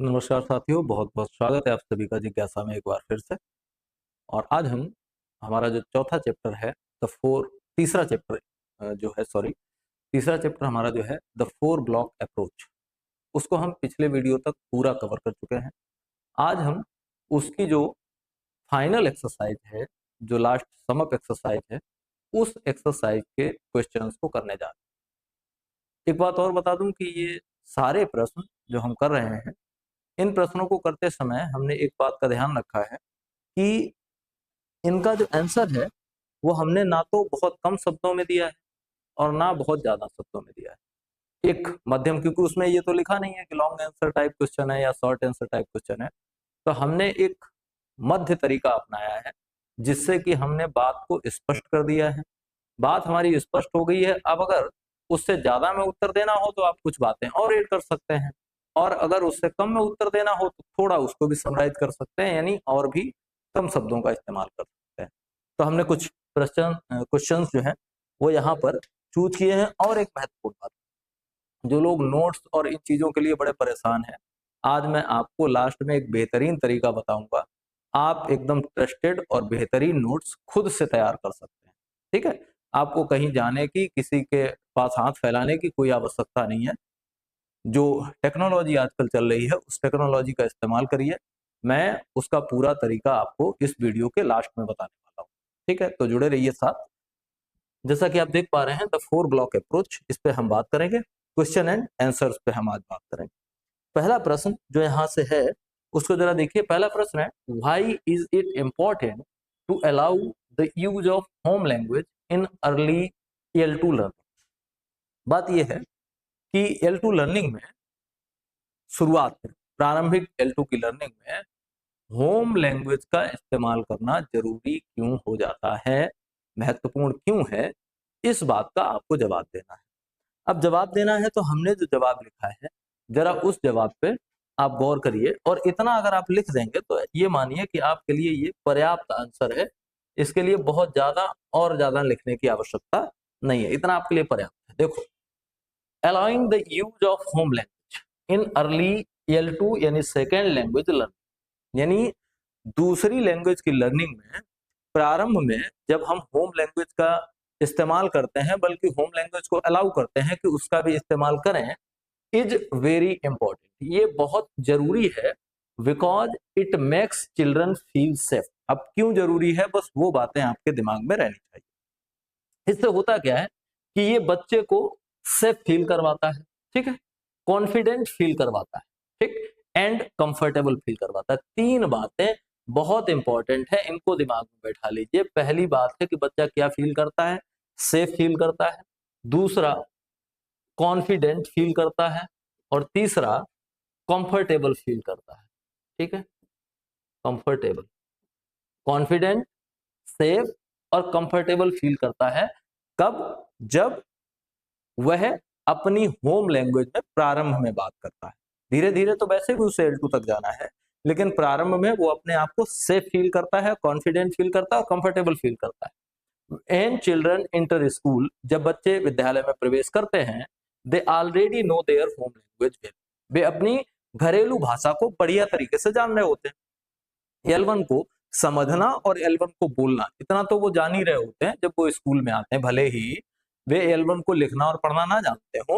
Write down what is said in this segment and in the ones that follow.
नमस्कार साथियों, बहुत बहुत स्वागत है आप सभी का जिज्ञासा में एक बार फिर से। और आज हम हमारा जो चौथा चैप्टर है द फोर तीसरा चैप्टर जो है सॉरी तीसरा चैप्टर हमारा जो है द फोर ब्लॉक अप्रोच, उसको हम पिछले वीडियो तक पूरा कवर कर चुके हैं। आज हम उसकी जो फाइनल एक्सरसाइज है, जो लास्ट समअप एक्सरसाइज है, उस एक्सरसाइज के क्वेश्चंस को करने जा रहे हैं। एक बात और बता दूं कि ये सारे प्रश्न जो हम कर रहे हैं, इन प्रश्नों को करते समय हमने एक बात का ध्यान रखा है कि इनका जो आंसर है वो हमने ना तो बहुत कम शब्दों में दिया है और ना बहुत ज्यादा शब्दों में दिया है। एक मध्यम, क्योंकि उसमें ये तो लिखा नहीं है कि लॉन्ग आंसर टाइप क्वेश्चन है या शॉर्ट आंसर टाइप क्वेश्चन है, तो हमने एक मध्य तरीका अपनाया है जिससे कि हमने बात को स्पष्ट कर दिया है। बात हमारी स्पष्ट हो गई है। अब अगर उससे ज्यादा में उत्तर देना हो तो आप कुछ बातें और ऐड कर सकते हैं, और अगर उससे कम में उत्तर देना हो तो थोड़ा उसको भी समराइज कर सकते हैं, यानी और भी कम शब्दों का इस्तेमाल कर सकते हैं। तो हमने कुछ क्वेश्चंस जो है वो यहाँ पर चूज किए हैं। और एक महत्वपूर्ण बात, जो लोग नोट्स और इन चीजों के लिए बड़े परेशान हैं, आज मैं आपको लास्ट में एक बेहतरीन तरीका बताऊंगा। आप एकदम ट्रस्टेड और बेहतरीन नोट्स खुद से तैयार कर सकते हैं। ठीक है, आपको कहीं जाने की, किसी के पास हाथ फैलाने की कोई आवश्यकता नहीं है। जो टेक्नोलॉजी आजकल चल रही है उस टेक्नोलॉजी का इस्तेमाल करिए। मैं उसका पूरा तरीका आपको इस वीडियो के लास्ट में बताने वाला हूँ। ठीक है, तो जुड़े रहिए साथ। जैसा कि आप देख पा रहे हैं द फोर ब्लॉक अप्रोच, इस पे हम बात करेंगे। क्वेश्चन एंड आंसर्स पे हम आज बात करेंगे। पहला प्रश्न जो यहाँ से है उसको जरा देखिए। पहला प्रश्न है, why is it important to allow the use of home language in early L2 learning. बात यह है कि L2 लर्निंग में, शुरुआत में, प्रारंभिक L2 की लर्निंग में होम लैंग्वेज का इस्तेमाल करना जरूरी क्यों हो जाता है, महत्वपूर्ण क्यों है, इस बात का आपको जवाब देना है। अब जवाब देना है तो हमने जो जवाब लिखा है जरा उस जवाब पे आप गौर करिए, और इतना अगर आप लिख देंगे तो ये मानिए कि आपके लिए ये पर्याप्त आंसर है। इसके लिए बहुत ज्यादा और ज्यादा लिखने की आवश्यकता नहीं है, इतना आपके लिए पर्याप्त है। देखो, allowing the use of home language in early L2 यानी सेकेंड लैंग्वेज लर्निंग, यानी दूसरी लैंग्वेज की लर्निंग में प्रारंभ में जब हम होम लैंग्वेज का इस्तेमाल करते हैं, बल्कि होम लैंग्वेज को अलाउ करते हैं कि उसका भी इस्तेमाल करें, इज वेरी इंपॉर्टेंट, ये बहुत जरूरी है। Because it makes children feel safe. अब क्यों जरूरी है, बस वो बातें आपके दिमाग में रहनी चाहिए। इससे होता क्या है कि ये बच्चे को सेफ फील करवाता है, ठीक है, कॉन्फिडेंट फील करवाता है, ठीक, एंड कंफर्टेबल फील करवाता है। तीन बातें बहुत इंपॉर्टेंट है, इनको दिमाग में बैठा लीजिए। पहली बात है कि बच्चा क्या फील करता है, सेफ फील करता है। दूसरा, कॉन्फिडेंट फील करता है। और तीसरा, कंफर्टेबल फील करता है। ठीक है, कंफर्टेबल, कॉन्फिडेंट, सेफ और कंफर्टेबल फील करता है। कब? जब वह अपनी होम लैंग्वेज में प्रारंभ में बात करता है। धीरे धीरे तो वैसे भी उसे L2 तक जाना है, लेकिन प्रारंभ में वो अपने आप को सेफ फील करता है, कॉन्फिडेंट फील करता है और कंफर्टेबल फील करता है। एंड चिल्ड्रन इंटर स्कूल, जब बच्चे विद्यालय में प्रवेश करते हैं, they already know their home language well, वे अपनी घरेलू भाषा को बढ़िया तरीके से जान रहे होते हैं। L1 को समझना और L1 को बोलना, इतना तो वो जान ही रहे होते हैं जब वो स्कूल में आते हैं। भले ही वे L1 को लिखना और पढ़ना ना जानते हो,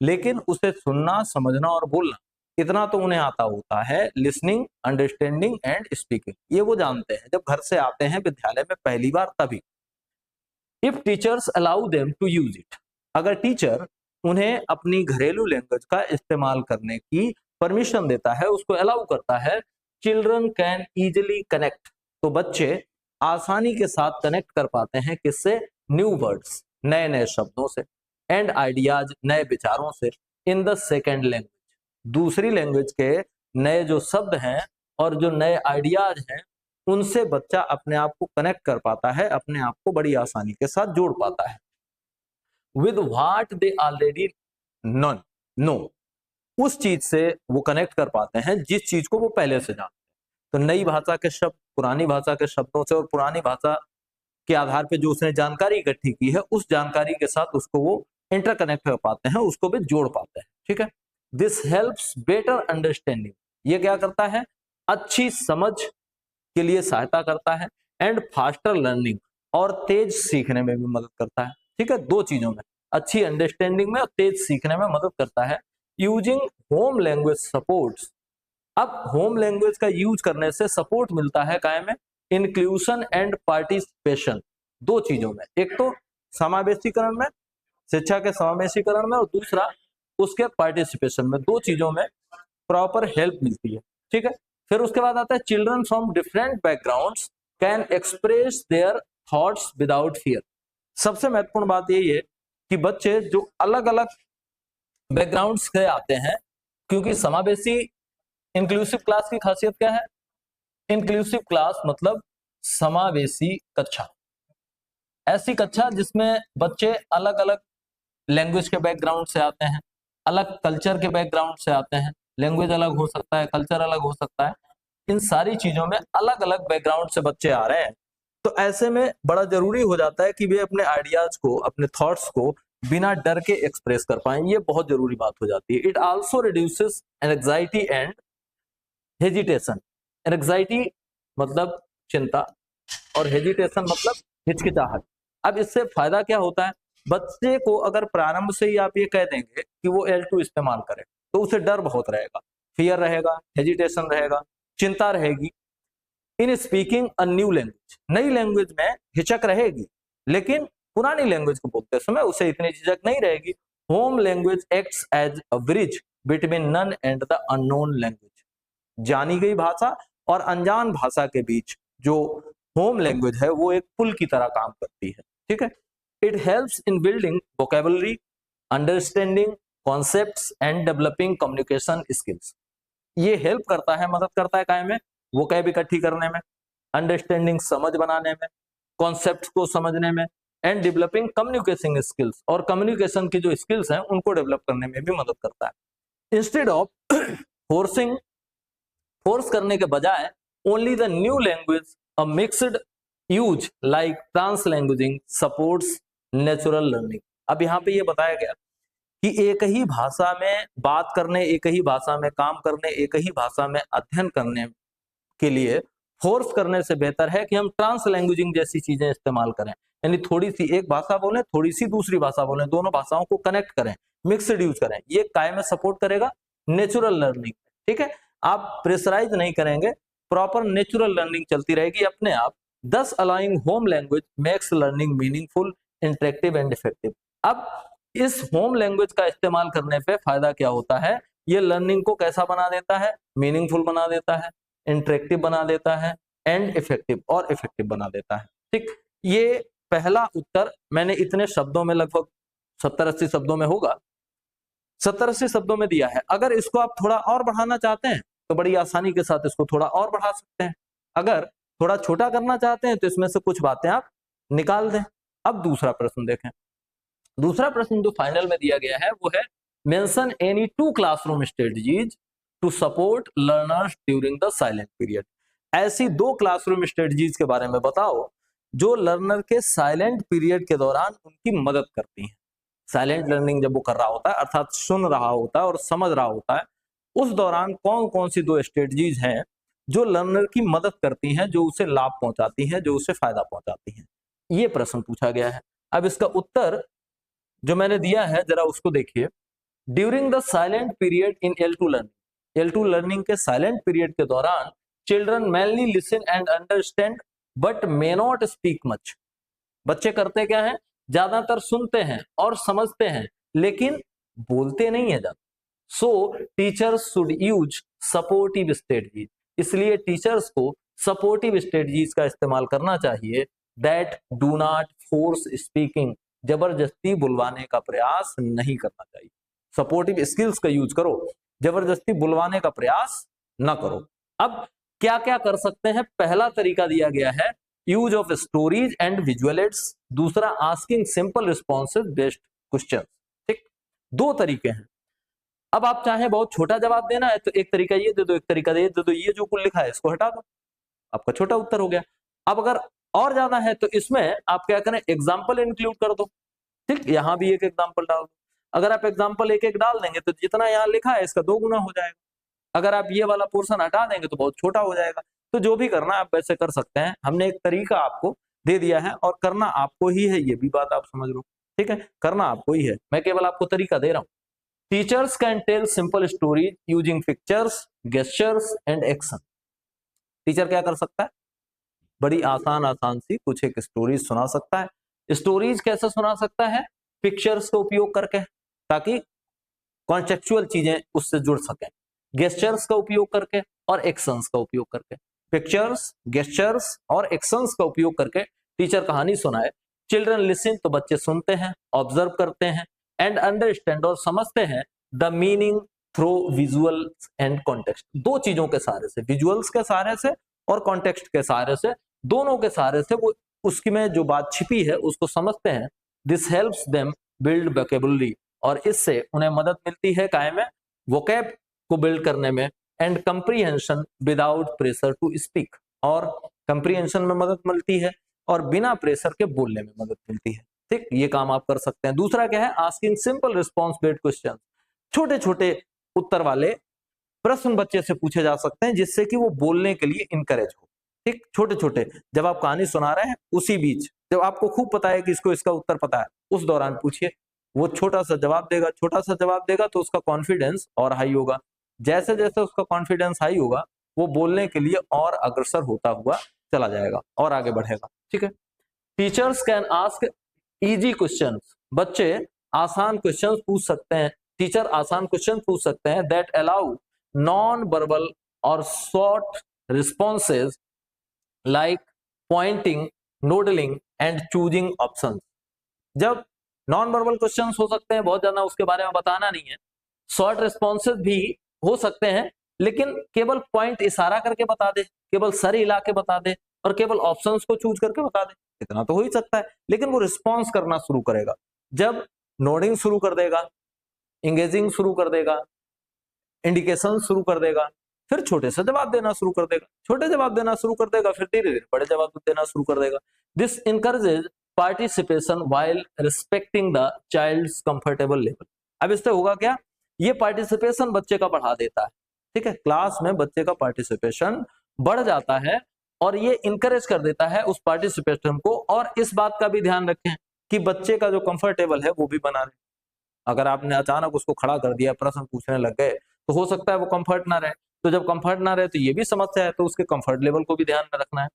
लेकिन उसे सुनना, समझना और बोलना इतना तो उन्हें आता होता है। लिसनिंग, अंडरस्टैंडिंग एंड स्पीकिंग, ये वो जानते हैं जब घर से आते हैं विद्यालय में पहली बार, तभी। If teachers allow them to use it, अगर टीचर उन्हें अपनी घरेलू लैंग्वेज का इस्तेमाल करने की परमिशन देता है, उसको अलाउ करता है, चिल्ड्रन कैन इजिली कनेक्ट, तो बच्चे आसानी के साथ कनेक्ट कर पाते हैं, किससे? न्यू वर्ड्स, नए नए शब्दों से, एंड आइडियाज, नए विचारों से, इन द सेकेंड लैंग्वेज, दूसरी लैंग्वेज के नए जो शब्द हैं और जो नए आइडियाज हैं, उनसे बच्चा अपने आप को कनेक्ट कर पाता है, अपने आप को बड़ी आसानी के साथ जोड़ पाता है। With what they already no, उस चीज से वो कनेक्ट कर पाते हैं जिस चीज को वो पहले से जानते हैं। तो नई भाषा के शब्द पुरानी भाषा के शब्दों से, और पुरानी भाषा के आधार पे जो उसने जानकारी इकट्ठी की है, उस जानकारी के साथ उसको वो इंटरकनेक्ट कर पाते हैं, उसको भी जोड़ पाते हैं। ठीक है, दिस हेल्प्स बेटर अंडरस्टैंडिंग, ये क्या करता है, अच्छी समझ के लिए सहायता करता है, एंड फास्टर लर्निंग, और तेज सीखने में भी मदद करता है। ठीक है, दो चीजों में, अच्छी अंडरस्टैंडिंग में और तेज सीखने में मदद करता है। यूजिंग होम लैंग्वेज सपोर्ट्स, अब होम लैंग्वेज का यूज करने से सपोर्ट मिलता है काय में, इंक्लूशन एंड पार्टिसिपेशन, दो चीजों में, एक तो समावेशीकरण में, शिक्षा के समावेशीकरण में, और दूसरा उसके पार्टिसिपेशन में, दो चीजों में प्रॉपर हेल्प मिलती है। ठीक है, फिर उसके बाद आता है children from different backgrounds can express their thoughts without fear. सबसे महत्वपूर्ण बात यही है कि बच्चे जो अलग अलग बैकग्राउंड से आते हैं, क्योंकि समावेशी इंक्लूसिव क्लास की खासियत क्या है, इंक्लूसिव क्लास मतलब समावेशी कक्षा, ऐसी कक्षा जिसमें बच्चे अलग अलग लैंग्वेज के बैकग्राउंड से आते हैं, अलग कल्चर के बैकग्राउंड से आते हैं, लैंग्वेज अलग हो सकता है, कल्चर अलग हो सकता है, इन सारी चीजों में अलग अलग बैकग्राउंड से बच्चे आ रहे हैं। तो ऐसे में बड़ा जरूरी हो जाता है कि वे अपने आइडियाज को, अपने थॉट्स को बिना डर के एक्सप्रेस कर पाए, ये बहुत जरूरी बात हो जाती है। It also reduces anxiety and hesitation, anxiety मतलब चिंता, और हेजिटेशन मतलब हिचकिचाहट। अब इससे फायदा क्या होता है, बच्चे को अगर प्रारंभ से ही आप ये कह देंगे कि वो L2 इस्तेमाल करे, तो उसे डर बहुत रहेगा, फियर रहेगा, हेजिटेशन रहेगा, चिंता रहेगी। In speaking a new language, नई लैंग्वेज में हिचक रहेगी, लेकिन पुरानी लैंग्वेज को बोलते समय उसे इतनी झिझक नहीं रहेगी। Home language acts as a bridge between known and the unknown language, जानी गई भाषा और अनजान भाषा के बीच जो होम लैंग्वेज है वो एक पुल की तरह काम करती है। ठीक है, it helps in building vocabulary, understanding concepts and developing communication skills. ये हेल्प करता है, मदद करता है काय में, वोकैब इकट्ठी करने में, अंडरस्टैंडिंग समझ बनाने में, कॉन्सेप्ट को समझने में, एंड डेवलपिंग कम्युनिकेशन स्किल्स, और कम्युनिकेशन की जो स्किल्स हैं उनको डेवलप करने में भी मदद करता है। इंस्टेड ऑफ फोर्सिंग, फोर्स करने के बजाय only the new language a mixed use like translanguaging supports natural learning. अब यहाँ पे ये बताया गया कि एक ही भाषा में बात करने, एक ही भाषा में काम करने, एक ही भाषा में अध्ययन करने के लिए फोर्स करने से बेहतर है कि हम ट्रांस लैंग्वेजिंग जैसी चीजें इस्तेमाल करें, यानी थोड़ी सी एक भाषा बोलें, थोड़ी सी दूसरी भाषा बोलें, दोनों भाषाओं को कनेक्ट करें, मिक्सड यूज करें। ये काय में सपोर्ट करेगा, नेचुरल लर्निंग। ठीक है, आप प्रेशराइज नहीं करेंगे, प्रॉपर नेचुरल लर्निंग चलती रहेगी अपने आप। दस allowing home language makes learning meaningful, interactive and effective. अब इस होम लैंग्वेज का इस्तेमाल करने पे फायदा क्या होता है, ये लर्निंग को कैसा बना देता है, मीनिंगफुल बना देता है, इंटरेक्टिव बना देता है, एंड इफेक्टिव, और इफेक्टिव बना देता है। ठीक, ये पहला उत्तर मैंने इतने शब्दों में, लगभग 70-80 शब्दों में होगा, 70-80 शब्दों में दिया है। अगर इसको आप थोड़ा और बढ़ाना चाहते हैं तो बड़ी आसानी के साथ इसको थोड़ा और बढ़ा सकते हैं। अगर थोड़ा छोटा करना चाहते हैं तो इसमें से कुछ बातें आप निकाल दें। अब दूसरा प्रश्न देखें। दूसरा प्रश्न जो फाइनल में दिया गया है वो है, mention any 2 classroom strategies to support learners during the silent period. ऐसी 2 क्लासरूम स्ट्रेटजीज के बारे में बताओ जो लर्नर के साइलेंट पीरियड के दौरान उनकी मदद करती हैं। साइलेंट लर्निंग जब वो कर रहा होता है, अर्थात सुन रहा होता है और समझ रहा होता है, उस दौरान कौन कौन सी 2 स्ट्रेटजीज हैं जो लर्नर की मदद करती हैं, जो उसे लाभ पहुंचाती हैं, जो उसे फायदा पहुंचाती हैं। ये प्रश्न पूछा गया है। अब इसका उत्तर जो मैंने दिया है जरा उसको देखिए। During the silent period in L2 learning, L2 learning के साइलेंट पीरियड के दौरान children mainly listen and understand but may not speak much. बच्चे करते क्या है, ज्यादातर सुनते हैं और समझते हैं लेकिन बोलते नहीं है ज्यादा। सो teachers should use supportive strategies, इसलिए टीचर्स को सपोर्टिव स्ट्रेटजीज का इस्तेमाल करना चाहिए। That do not force speaking, जबरदस्ती बुलवाने का प्रयास नहीं करना चाहिए। सपोर्टिव स्किल्स का यूज करो, जबरदस्ती बुलवाने का प्रयास ना करो। अब क्या क्या कर सकते हैं, पहला तरीका दिया गया है use of stories and visual aids, दूसरा asking simple responses based question. ठीक, 2 तरीके हैं। अब आप चाहे बहुत छोटा जवाब देना है तो एक तरीका ये दे दो, एक तरीका ये दे दो, ये जो कुल लिखा है इसको हटा दो, आपका छोटा उत्तर हो गया। अब अगर और ज्यादा है तो इसमें आप क्या करें, एग्जाम्पल इंक्लूड कर दो। ठीक, यहां भी एक एग्जाम्पल डाल दो। अगर आप एग्जाम्पल एक एक डाल देंगे तो जितना यहाँ लिखा है इसका 2 गुना हो जाएगा। अगर आप ये वाला पोर्शन हटा देंगे तो बहुत छोटा हो जाएगा। तो जो भी करना आप वैसे कर सकते हैं, हमने एक तरीका आपको दे दिया है और करना आपको ही है, ये भी बात आप समझ लो, ठीक है, करना आपको ही है, मैं केवल आपको तरीका दे रहा हूं। Teachers can tell simple story using pictures, gestures and action. Teacher क्या कर सकता है, बड़ी आसान आसान सी कुछ एक स्टोरीज सुना सकता है। स्टोरीज कैसे सुना सकता है, पिक्चर्स का उपयोग करके, ताकि कॉन्टेक्चुअल चीजें उससे जुड़ सकें, गेस्चर्स का उपयोग करके और एक्शंस का उपयोग करके। पिक्चर्स, गेस्चर्स और एक्शंस का उपयोग करके टीचर कहानी सुनाए। चिल्ड्रन लिसन, तो बच्चे सुनते हैं, ऑब्जर्व करते हैं, एंड अंडरस्टैंड और समझते हैं the meaning through visual and context. दो चीजों के सहारे से, विजुअल्स के सहारे से और कॉन्टेक्स्ट के सहारे से, दोनों के सहारे से वो उसकी में जो बात छिपी है उसको समझते हैं। This helps them build vocabulary, और इससे उन्हें मदद मिलती है काय में, वोकैब को बिल्ड करने में, and comprehension without pressure to speak, और कंप्रीहेंशन में मदद मिलती है और बिना प्रेशर के बोलने में मदद मिलती है। ठीक, ये काम आप कर सकते हैं। दूसरा क्या है, asking simple response based question. छोटे छोटे उत्तर वाले प्रश्न बच्चे से पूछे जा सकते हैं जिससे कि वो बोलने के लिए इनकरेज हो। ठीक, छोटे छोटे, जब आप कहानी सुना रहे हैं उसी बीच जब आपको खूब पता है कि इसको इसका उत्तर पता है, उस दौरान पूछिए, वो छोटा सा जवाब देगा, छोटा सा जवाब देगा तो उसका कॉन्फिडेंस और हाई होगा। जैसे जैसे उसका कॉन्फिडेंस हाई होगा वो बोलने के लिए और अग्रसर होता हुआ चला जाएगा और आगे बढ़ेगा। ठीक है, teachers can ask easy questions. बच्चे आसान क्वेश्चंस पूछ सकते हैं, टीचर आसान क्वेश्चन पूछ सकते हैं दैट अलाउ नॉन वर्बल और short responses like pointing, nodding and choosing options. जब नॉन वर्बल क्वेश्चंस हो सकते हैं, बहुत ज्यादा उसके बारे में बताना नहीं है, शॉर्ट रिस्पॉन्सेज भी हो सकते हैं, लेकिन केवल पॉइंट इशारा करके बता दे, केवल सर हिला के बता दे और केवल ऑप्शंस को चूज करके बता दे, इतना तो हो ही सकता है। लेकिन वो रिस्पॉन्स करना शुरू करेगा जब नोडिंग शुरू कर देगा, इंगेजिंग शुरू कर देगा, इंडिकेशन शुरू कर देगा, फिर छोटे से जवाब देना शुरू कर देगा, छोटे जवाब देना शुरू कर देगा, फिर धीरे धीरे बड़े जवाब देना शुरू कर देगा। This encourages participation while respecting the child's comfortable level. अब इससे होगा क्या, ये पार्टिसिपेशन बच्चे का बढ़ा देता है। ठीक है, क्लास में बच्चे का पार्टिसिपेशन बढ़ जाता है और ये इंकरेज कर देता है उस पार्टिसिपेशन को। और इस बात का भी ध्यान रखें कि बच्चे का जो कंफर्टेबल है वो भी बना रहे। अगर आपने अचानक उसको खड़ा कर दिया, प्रश्न पूछने लग गए, तो हो सकता है वो कंफर्ट ना रहे, तो जब कंफर्ट ना रहे तो ये भी समस्या है, तो उसके कंफर्ट लेवल को भी ध्यान में रखना है।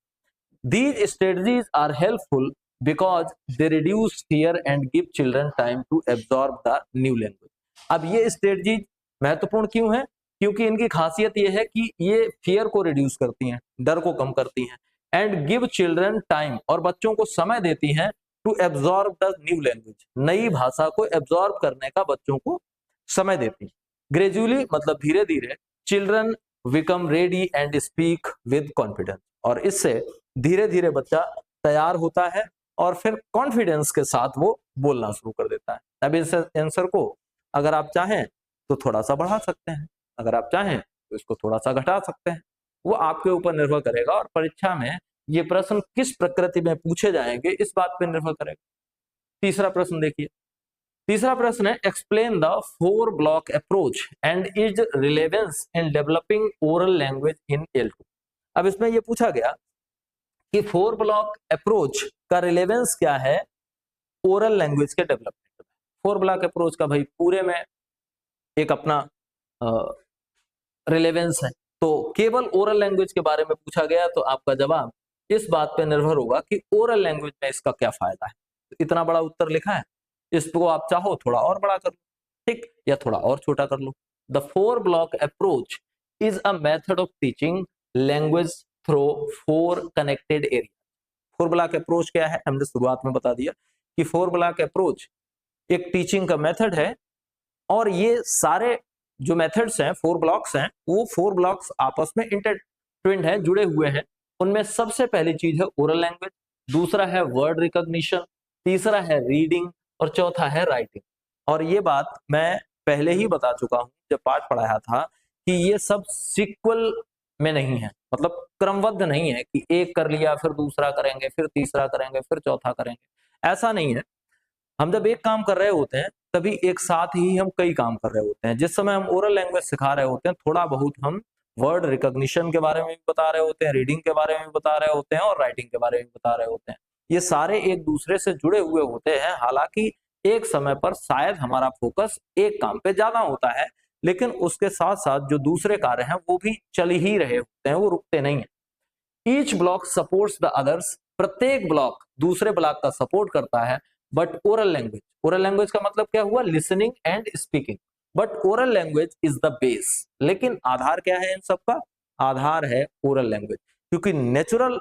These strategies are helpful because they reduce fear and give children time to absorb the new language. अब ये स्ट्रेटजी महत्वपूर्ण क्यों है, क्योंकि इनकी खासियत ये है कि ये फियर को रिड्यूस करती हैं, डर को कम करती हैं, एंड गिव चिल्ड्रन टाइम, और बच्चों को समय देती हैं to absorb the new language, नई भाषा को एब्जॉर्ब करने का बच्चों को समय देती है। ग्रेजुअली मतलब धीरे धीरे children become ready and speak with confidence, और इससे धीरे धीरे बच्चा तैयार होता है और फिर कॉन्फिडेंस के साथ वो बोलना शुरू कर देता है। अब इस आंसर को अगर आप चाहें तो थोड़ा सा बढ़ा सकते हैं, अगर आप चाहें तो इसको थोड़ा सा घटा सकते हैं, वो आपके ऊपर निर्भर करेगा। और परीक्षा में ये प्रश्न किस प्रकृति में पूछे जाएंगे इस बात पर निर्भर करेगा। तीसरा प्रश्न देखिए, तीसरा प्रश्न है explain the 4 block approach and is relevance in developing oral language in L2। अब इसमें यह पूछा गया कि 4 ब्लॉक अप्रोच का रिलेवेंस क्या है ओरल लैंग्वेज के डेवलपमेंट में। 4 ब्लॉक अप्रोच का भाई पूरे में एक अपना रिलेवेंस है, तो केवल ओरल लैंग्वेज के बारे में पूछा गया तो आपका जवाब इस बात पर निर्भर होगा कि ओरल लैंग्वेज में इसका क्या फायदा है। तो इतना बड़ा उत्तर लिखा है, इसको आप चाहो थोड़ा और बड़ा कर लो, ठीक, या थोड़ा और छोटा कर लो। The 4 block approach is a method of teaching language through 4 connected area. 4 block approach क्या है, हमने शुरुआत में बता दिया कि 4 ब्लॉक अप्रोच एक टीचिंग का मेथड है, और ये सारे जो मेथड्स हैं, 4 ब्लॉक्स हैं, वो 4 ब्लॉक्स आपस में इंटरट्विन्ड हैं, जुड़े हुए हैं। उनमें सबसे पहली चीज है ओरल लैंग्वेज, दूसरा है वर्ड रिकॉग्निशन, तीसरा है रीडिंग और चौथा है राइटिंग। और ये बात मैं पहले ही बता चुका हूं जब पाठ पढ़ाया था कि ये सब सीक्वल में नहीं है, मतलब क्रमबद्ध नहीं है कि एक कर लिया फिर दूसरा करेंगे फिर तीसरा करेंगे फिर चौथा करेंगे, ऐसा नहीं है। हम जब एक काम कर रहे होते हैं तभी एक साथ ही हम कई काम कर रहे होते हैं। जिस समय हम ओरल लैंग्वेज सिखा रहे होते हैं थोड़ा बहुत हम वर्ड रिकॉग्निशन के बारे में भी बता रहे होते हैं, रीडिंग के बारे में भी बता रहे होते हैं और राइटिंग के बारे में भी बता रहे होते हैं। ये सारे एक दूसरे से जुड़े हुए होते हैं। हालांकि एक समय पर शायद हमारा फोकस एक काम पे ज्यादा होता है, लेकिन उसके साथ साथ जो दूसरे कार्य हैं वो भी चल ही रहे होते हैं, वो रुकते नहीं है। Each block supports the others, प्रत्येक ब्लॉक दूसरे ब्लॉक का सपोर्ट करता है। बट ओरल लैंग्वेज का मतलब क्या हुआ? Listening and speaking. But oral language is the base. लेकिन आधार क्या है इन सबका? आधार है ओरल लैंग्वेज। क्योंकि नेचुरल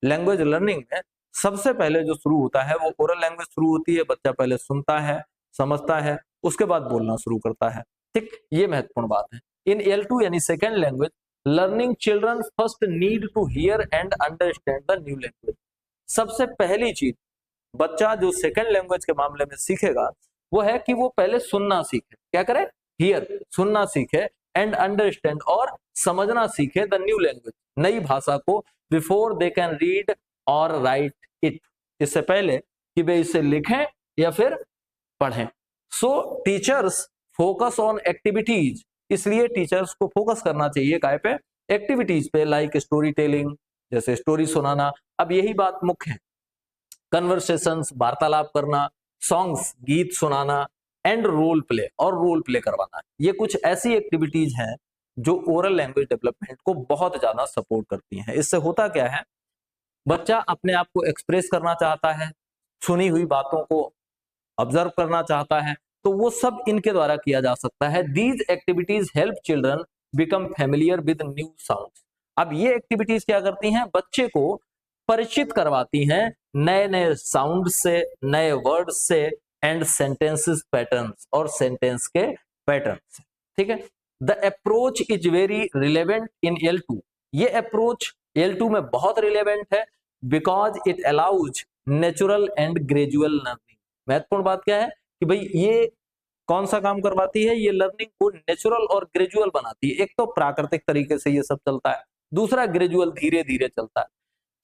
लैंग्वेज लर्निंग में सबसे पहले जो शुरू होता है वो ओरल लैंग्वेज शुरू होती है। बच्चा पहले सुनता है, समझता है, उसके बाद बोलना शुरू करता है। ठीक, ये महत्वपूर्ण बात है। इन L2 यानी second language learning, children first need to hear and understand the new language. सबसे पहली चीज बच्चा जो सेकेंड लैंग्वेज के मामले में सीखेगा वो है कि वो पहले सुनना सीखे। क्या करे? हियर, सुनना सीखे, एंड अंडरस्टैंड, और समझना सीखे द न्यू लैंग्वेज, नई भाषा को, बिफोर दे कैन रीड और राइट इट, इससे पहले कि वे इसे लिखें या फिर पढ़ें। सो टीचर्स फोकस ऑन एक्टिविटीज, इसलिए टीचर्स को फोकस करना चाहिए काय पे? एक्टिविटीज पे, लाइक स्टोरी टेलिंग, जैसे स्टोरी सुनाना। अब यही बात मुख्य है। कन्वर्सेशंस, वार्तालाप करना, सॉन्ग्स, गीत सुनाना, एंड रोल प्ले, और रोल प्ले करवाना। ये कुछ ऐसी एक्टिविटीज हैं जो ओरल लैंग्वेज डेवलपमेंट को बहुत ज्यादा सपोर्ट करती हैं। इससे होता क्या है? बच्चा अपने आप को एक्सप्रेस करना चाहता है, सुनी हुई बातों को ऑब्जर्व करना चाहता है, तो वो सब इनके द्वारा किया जा सकता है। These activities help children become familiar with new sounds. अब ये एक्टिविटीज क्या करती हैं? बच्चे को परिचित करवाती हैं नए नए साउंड से, नए वर्ड से, एंड सेंटेंसेस पैटर्न्स, और सेंटेंस के पैटर्न से। ठीक है। The approach is very relevant in L2। ये अप्रोच L2 में बहुत रिलेवेंट है, because it allows natural and gradual learning. महत्वपूर्ण बात क्या है कि भाई ये कौन सा काम करवाती है? ये लर्निंग को नेचुरल और ग्रेजुअल बनाती है। एक तो प्राकृतिक तरीके से ये सब चलता है, दूसरा ग्रेजुअल, धीरे धीरे चलता है।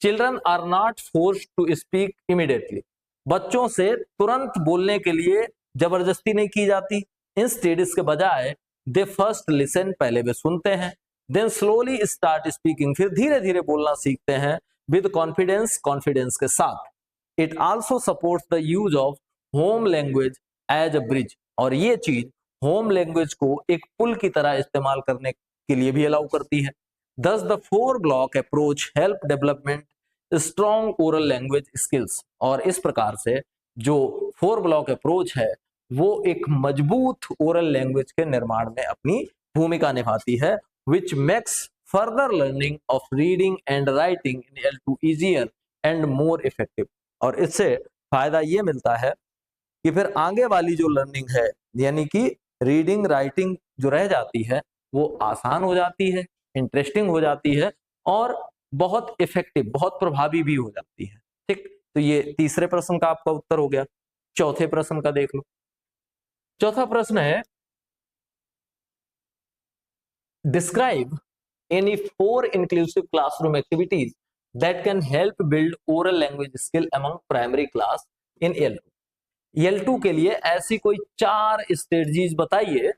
Children are not forced to speak immediately. बच्चों से तुरंत बोलने के लिए जबरदस्ती नहीं की जाती। इंस्टेड, इसके बजाय, दे फर्स्ट लिसन, पहले वे सुनते हैं, देन स्लोली स्टार्ट स्पीकिंग, फिर धीरे धीरे बोलना सीखते हैं, विद कॉन्फिडेंस, कॉन्फिडेंस के साथ। It also supports the use of home language as a bridge, और ये चीज होम लैंग्वेज को एक पुल की तरह इस्तेमाल करने के लिए भी अलाउ करती है। Thus the 4 block approach help development strong oral language skills। और इस प्रकार से जो 4 block approach है वो एक मजबूत ओरल लैंग्वेज के निर्माण में अपनी भूमिका निभाती है, which makes further learning of reading and writing in L2 easier and more effective। और इससे फायदा ये मिलता है कि फिर आगे वाली जो लर्निंग है, यानी कि रीडिंग राइटिंग जो रह जाती है, वो आसान हो जाती है, इंटरेस्टिंग हो जाती है, और बहुत इफेक्टिव, बहुत प्रभावी भी हो जाती है। ठीक, तो ये तीसरे प्रश्न का आपका उत्तर हो गया। चौथे प्रश्न का देख लो। चौथा प्रश्न है, describe any 4 inclusive classroom activities that can help build oral language skill among primary class in L2। L2 के लिए ऐसी कोई 4 स्ट्रेटजीज बताइए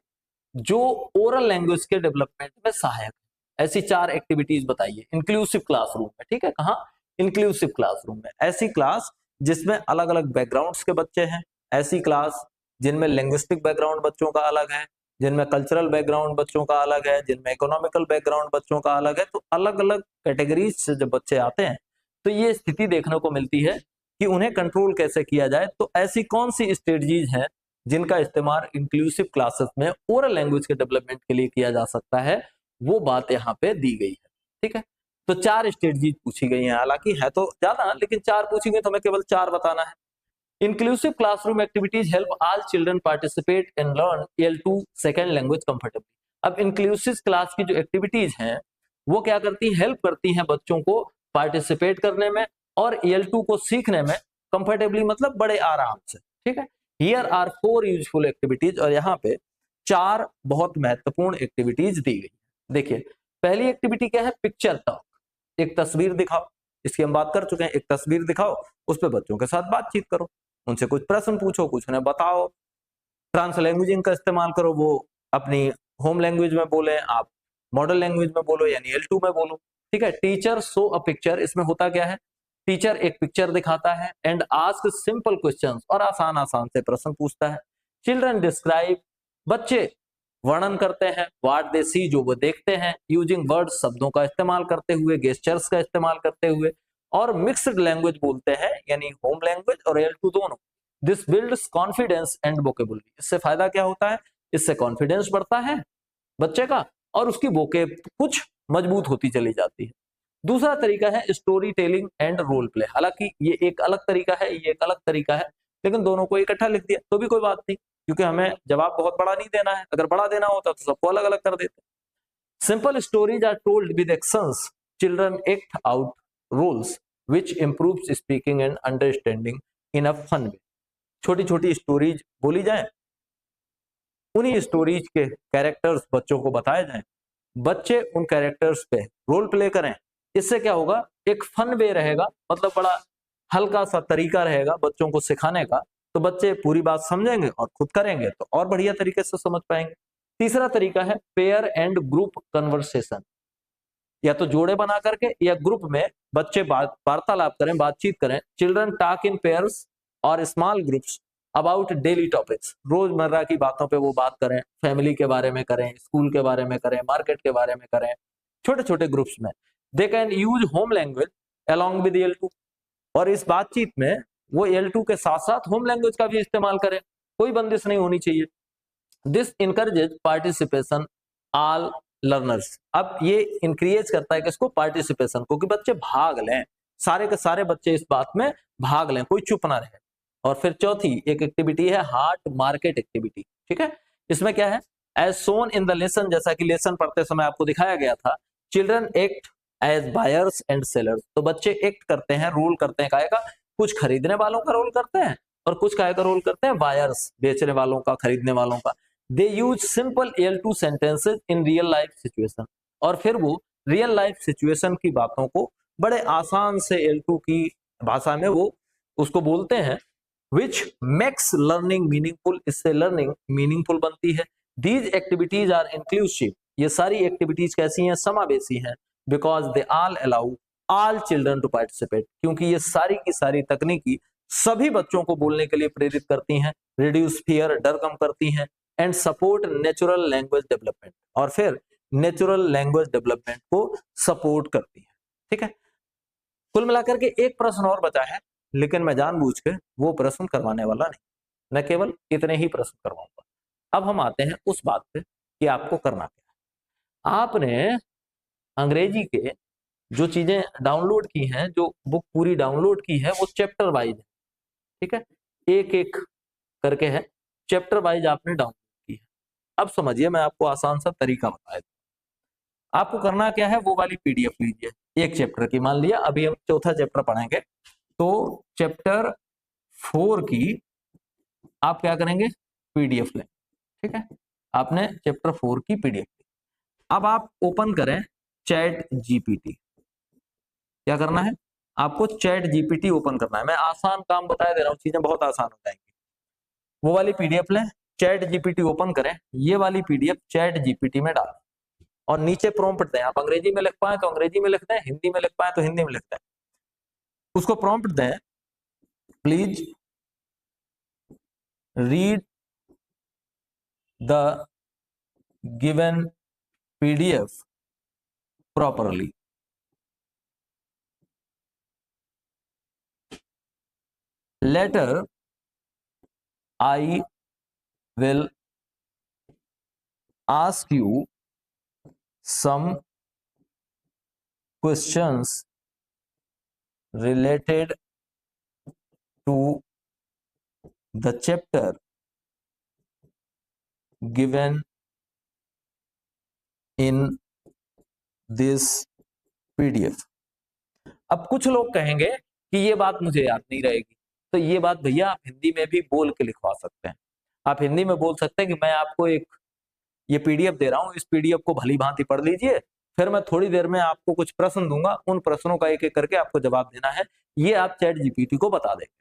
जो ओरल लैंग्वेज के डेवलपमेंट में सहायक है। ऐसी 4 एक्टिविटीज बताइए इंक्लूसिव क्लासरूम में। ठीक है, कहाँ? इंक्लूसिव क्लासरूम में। ऐसी क्लास जिसमें अलग अलग बैकग्राउंड्स के बच्चे हैं, ऐसी क्लास जिनमें लिंग्विस्टिक बैकग्राउंड बच्चों का अलग है, जिनमें कल्चरल बैकग्राउंड बच्चों का अलग है, जिनमें इकोनॉमिकल बैकग्राउंड बच्चों का अलग है। तो अलग अलग कैटेगरीज से जब बच्चे आते हैं तो ये स्थिति देखने को मिलती है कि उन्हें कंट्रोल कैसे किया जाए। तो ऐसी कौन सी स्ट्रेटजीज हैं जिनका इस्तेमाल इंक्लूसिव क्लासेस में ओरल लैंग्वेज के डेवलपमेंट के लिए किया जा सकता है, वो बात यहाँ पे दी गई है। ठीक है, तो 4 स्ट्रेटजीज पूछी गई हैं। हालांकि है तो ज्यादा, लेकिन 4 पूछी गई तो हमें केवल 4 बताना है। Inclusive classroom activities help all children participate and learn L2 second language comfortably. अब इंक्लूसिव क्लास की जो एक्टिविटीज हैं वो क्या करती हैं? हेल्प करती हैं बच्चों को पार्टिसिपेट करने में और L2 को सीखने में कंफर्टेबली, मतलब बड़े आराम से। ठीक है, हियर आर 4 यूजफुल एक्टिविटीज, और यहाँ पे 4 बहुत महत्वपूर्ण एक्टिविटीज दी गई। देखिए, पहली एक्टिविटी क्या है? Picture talk. एक तस्वीर दिखाओ, इसकी हम बात कर चुके हैं। एक तस्वीर दिखाओ, उस पर बच्चों के साथ बातचीत करो। उनसे कुछ प्रश्न पूछो, कुछ उन्हें बताओ, ट्रांस लैंग्वेजिंग का इस्तेमाल करो, वो अपनी होम लैंग्वेज में बोले, आप मॉडल लैंग्वेज में बोलो यानी L2 में बोलो। ठीक है, टीचर शो अ पिक्चर, इसमें होता क्या है, टीचर एक पिक्चर दिखाता है एंड आस्क सिंपल क्वेश्चंस, और आसान आसान से प्रश्न पूछता है। चिल्ड्रन डिस्क्राइब, बच्चे वर्णन करते हैं, व्हाट दे सी, जो वो देखते हैं, यूजिंग वर्ड्स, शब्दों का इस्तेमाल करते हुए, गेस्चर्स का इस्तेमाल करते हुए, और मिक्स्ड लैंग्वेज बोलते हैं यानी होम लैंग्वेज और L2 दोनों। This builds confidence and vocabulary, इससे फायदा क्या होता है, इससे कॉन्फिडेंस बढ़ता है बच्चे का और उसकी वोकेब कुछ मजबूत होती चली जाती है। दूसरा तरीका है story telling and role play, हालांकि ये एक अलग तरीका है, ये एक अलग तरीका है, लेकिन दोनों को इकट्ठा लिख दिया तो भी कोई बात नहीं, क्योंकि हमें जवाब बहुत बड़ा नहीं देना है, अगर बड़ा देना होता तो सबको अलग अलग कर देते। Simple stories are told with actions, children act out roles which improves speaking and understanding in a fun way. छोटी छोटी स्टोरीज बोली जाए, उन्हीं स्टोरीज के कैरेक्टर्स बच्चों को बताए जाएं, बच्चे उन कैरेक्टर्स पे रोल प्ले करें, इससे क्या होगा, एक फन वे रहेगा, मतलब बड़ा हल्का सा तरीका रहेगा बच्चों को सिखाने का, तो बच्चे पूरी बात समझेंगे और खुद करेंगे तो और बढ़िया तरीके से समझ पाएंगे। तीसरा तरीका है पेयर एंड ग्रुप कन्वर्सेशन, या तो जोड़े बना करके या ग्रुप में बच्चे वार्तालाप करें, बातचीत करें। चिल्ड्रन टॉक इन पेयर्स और small groups about daily topics, रोजमर्रा की बातों पे वो बात करें, फैमिली के बारे में करें, स्कूल के बारे में करें, मार्केट के बारे में करें, छोटे छोटे ग्रुप्स में। They can use home language along with L2, और इस बातचीत में वो L2 के साथ साथ होम लैंग्वेज का भी इस्तेमाल करें, कोई बंदिश नहीं होनी चाहिए। This encourages participation all learners, अब ये इंक्रेज करता है किसको, पार्टिसिपेशन को, कि बच्चे भाग लें, सारे के सारे बच्चे इस बात में भाग लें, कोई चुप ना रहे। और फिर चौथी एक एक्टिविटी है हार्ट मार्केट एक्टिविटी। ठीक है, इसमें क्या है, as shown in the lesson, जैसा कि लेसन पढ़ते समय आपको दिखाया गया था, children act as buyers and sellers, तो बच्चे एक्ट करते हैं, रोल करते हैं, काहेगा कुछ खरीदने वालों का रोल करते हैं और कुछ काय का रोल करते हैं, बायर्स, बेचने वालों का, खरीदने वालों का। They use simple L2 sentences in real life situation, और फिर वो रियल लाइफ सिचुएशन की बातों को बड़े आसान से L2 की भाषा में वो उसको बोलते हैं, विच मेक्स लर्निंग मीनिंगफुल, इससे लर्निंग मीनिंगफुल बनती है। दीज एक्टिविटीज आर इंक्लूसिव, ये सारी एक्टिविटीज कैसी हैं, समावेशी हैं, because they all allow all children to participate, क्योंकि ये सारी की सारी तकनीकी सभी बच्चों को बोलने के लिए प्रेरित करती हैं, रिड्यूस फियर, डर कम करती हैं, and support natural language development, और फिर नेचुरल लैंग्वेज डेवलपमेंट को सपोर्ट करती है। ठीक है, कुल मिलाकर के एक प्रश्न और बचा है, लेकिन मैं जानबूझ के वो प्रश्न करवाने वाला नहीं, मैं केवल इतने ही प्रश्न करवाऊंगा। अब हम आते हैं उस बात पे कि आपको करना क्या है। आपने अंग्रेजी के जो चीजें डाउनलोड की हैं, जो बुक पूरी डाउनलोड की है, वो चैप्टर वाइज है। ठीक है, एक एक करके है, चैप्टर वाइज आपने डाउनलोड की है। अब समझिए, मैं आपको आसान सा तरीका बताया। आपको करना क्या है, वो वाली PDF लीजिए एक चैप्टर की, मान लिया अभी हम चौथा चैप्टर पढ़ेंगे, तो चैप्टर 4 की आप क्या करेंगे, PDF लें। ठीक है, आपने चैप्टर 4 की PDF ली। अब आप ओपन करें चैट GPT। क्या करना है, आपको चैट GPT ओपन करना है। मैं आसान काम बता दे रहा हूँ, चीजें बहुत आसान हो जाएंगी। वो वाली PDF लें, चैट GPT ओपन करें, ये वाली PDF चैट GPT में डालें और नीचे प्रॉम्प्ट दें। आप अंग्रेजी में लिख पाए तो अंग्रेजी में लिख दें, हिंदी में लिख पाए तो हिंदी में लिख दें। उसको प्रॉम्प्ट दें, please read the given PDF properly. Later, I will ask you some questions related to the chapter given in this PDF. अब कुछ लोग कहेंगे कि ये बात मुझे याद नहीं रहेगी, तो ये बात भैया आप हिंदी में भी बोल के लिखवा सकते हैं। आप हिंदी में बोल सकते हैं कि मैं आपको एक ये PDF दे रहा हूं, इस PDF को भली भांति पढ़ लीजिए, फिर मैं थोड़ी देर में आपको कुछ प्रश्न दूंगा, उन प्रश्नों का एक एक करके आपको जवाब देना है, ये आप चैट GPT को बता देंगे।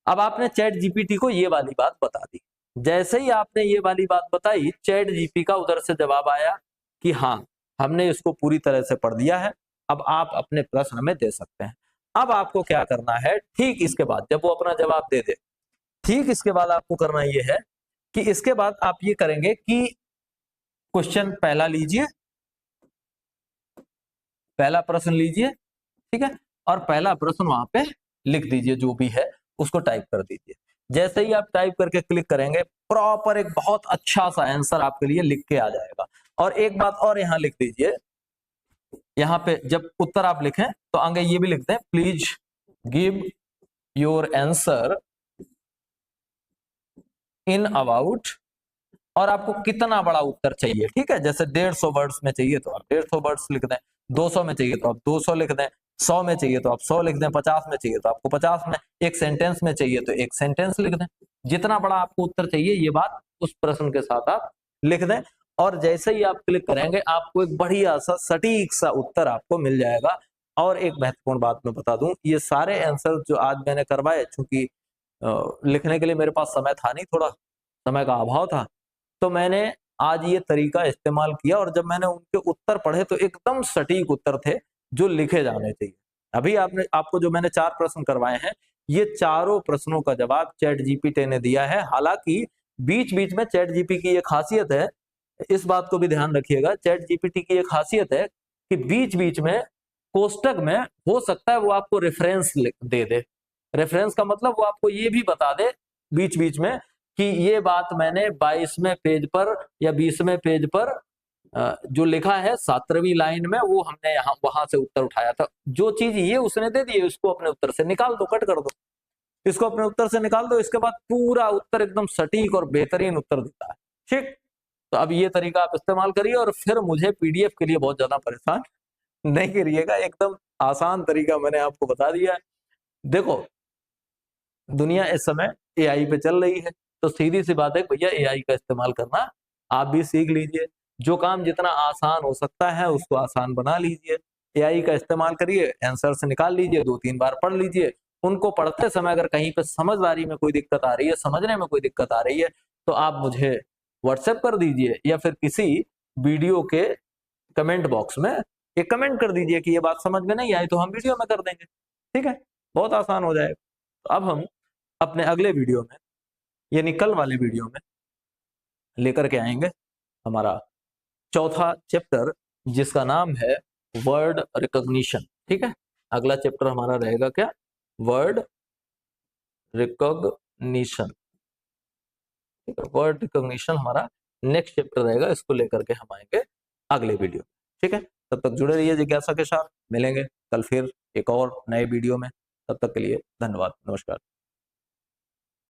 अब आपने चैट जीपीटी को ये वाली बात बता दी। जैसे ही आपने ये वाली बात बताई, चैट जीपी का उधर से जवाब आया कि हाँ, हमने इसको पूरी तरह से पढ़ दिया है, अब आप अपने प्रश्न हमें दे सकते हैं। अब आपको क्या करना है, ठीक इसके बाद जब वो अपना जवाब दे दे, ठीक इसके बाद आपको करना ये है कि इसके बाद आप ये करेंगे कि क्वेश्चन पहला लीजिए, पहला प्रश्न लीजिए, ठीक है, और पहला प्रश्न वहां पे लिख दीजिए, जो भी है उसको टाइप कर दीजिए। जैसे ही आप टाइप करके क्लिक करेंगे, प्रॉपर एक बहुत अच्छा सा आंसर आपके लिए लिख के आ जाएगा। और एक बात और यहाँ लिख दीजिए, यहाँ पे जब उत्तर आप लिखें तो आगे ये भी लिख दें, please give your answer in about, और आपको कितना बड़ा उत्तर चाहिए, ठीक है, जैसे 150 वर्ड्स में चाहिए तो आप 150 वर्ड्स लिख दें, 200 में चाहिए तो आप 200 लिख दें, 100 में चाहिए तो आप 100 लिख दें, 50 में चाहिए तो आपको 50 में, एक सेंटेंस में चाहिए तो एक सेंटेंस लिख दें। जितना बड़ा आपको उत्तर चाहिए ये बात उस प्रश्न के साथ आप लिख दें, और जैसे ही आप क्लिक करेंगे आपको एक बढ़िया सा सटीक सा उत्तर आपको मिल जाएगा। और एक महत्वपूर्ण बात मैं बता दूं, ये सारे आंसर जो आज मैंने करवाए, चूंकि लिखने के लिए मेरे पास समय था नहीं, थोड़ा समय का अभाव था, तो मैंने आज ये तरीका इस्तेमाल किया, और जब मैंने उनके उत्तर पढ़े तो एकदम सटीक उत्तर थे जो लिखे जाने चाहिए। अभी आपको जो मैंने 4 प्रश्न करवाए हैं, ये चारों प्रश्नों का जवाब चैट जीपीटी ने दिया है। हालांकि बीच बीच में चैट जीपीटी की ये खासियत है, इस बात को भी ध्यान रखिएगा, चैट जीपीटी की ये खासियत है कि बीच बीच में कोष्टक में हो सकता है वो आपको रेफरेंस दे दे। रेफरेंस का मतलब वो आपको ये भी बता दे बीच बीच में कि ये बात मैंने 22वें पेज पर या 20वें पेज पर जो लिखा है 17वीं लाइन में, वो हमने यहाँ वहां से उत्तर उठाया था। जो चीज ये उसने दे दी है, उसको अपने उत्तर से निकाल दो, कट कर दो, इसको अपने उत्तर से निकाल दो, इसके बाद पूरा उत्तर एकदम सटीक और बेहतरीन उत्तर देता है। ठीक, तो अब ये तरीका आप इस्तेमाल करिए, और फिर मुझे पीडीएफ के लिए बहुत ज्यादा परेशान नहीं करिएगा, एकदम आसान तरीका मैंने आपको बता दिया है। देखो, दुनिया इस समय एआई पे चल रही है, तो सीधी सी बात है भैया, एआई का इस्तेमाल करना आप भी सीख लीजिए। जो काम जितना आसान हो सकता है उसको आसान बना लीजिए, एआई का इस्तेमाल करिए, आंसर से निकाल लीजिए, 2-3 बार पढ़ लीजिए। उनको पढ़ते समय अगर कहीं पे समझदारी में कोई दिक्कत आ रही है, समझने में कोई दिक्कत आ रही है, तो आप मुझे व्हाट्सएप कर दीजिए, या फिर किसी वीडियो के कमेंट बॉक्स में एक कमेंट कर दीजिए कि ये बात समझ में नहीं आई, तो हम वीडियो में कर देंगे। ठीक है, बहुत आसान हो जाएगा। तो अब हम अपने अगले वीडियो में, यानी कल वाले वीडियो में लेकर के आएंगे हमारा चौथा चैप्टर, जिसका नाम है वर्ड रिकॉग्निशन। ठीक है, अगला चैप्टर हमारा रहेगा क्या, वर्ड रिकॉग्निशन। ठीक है, वर्ड रिकॉग्निशन हमारा नेक्स्ट चैप्टर रहेगा, इसको लेकर के हम आएंगे अगले वीडियो। ठीक है, तब तक जुड़े रहिए जिज्ञासा के साथ, मिलेंगे कल फिर एक और नए वीडियो में। तब तक के लिए धन्यवाद, नमस्कार।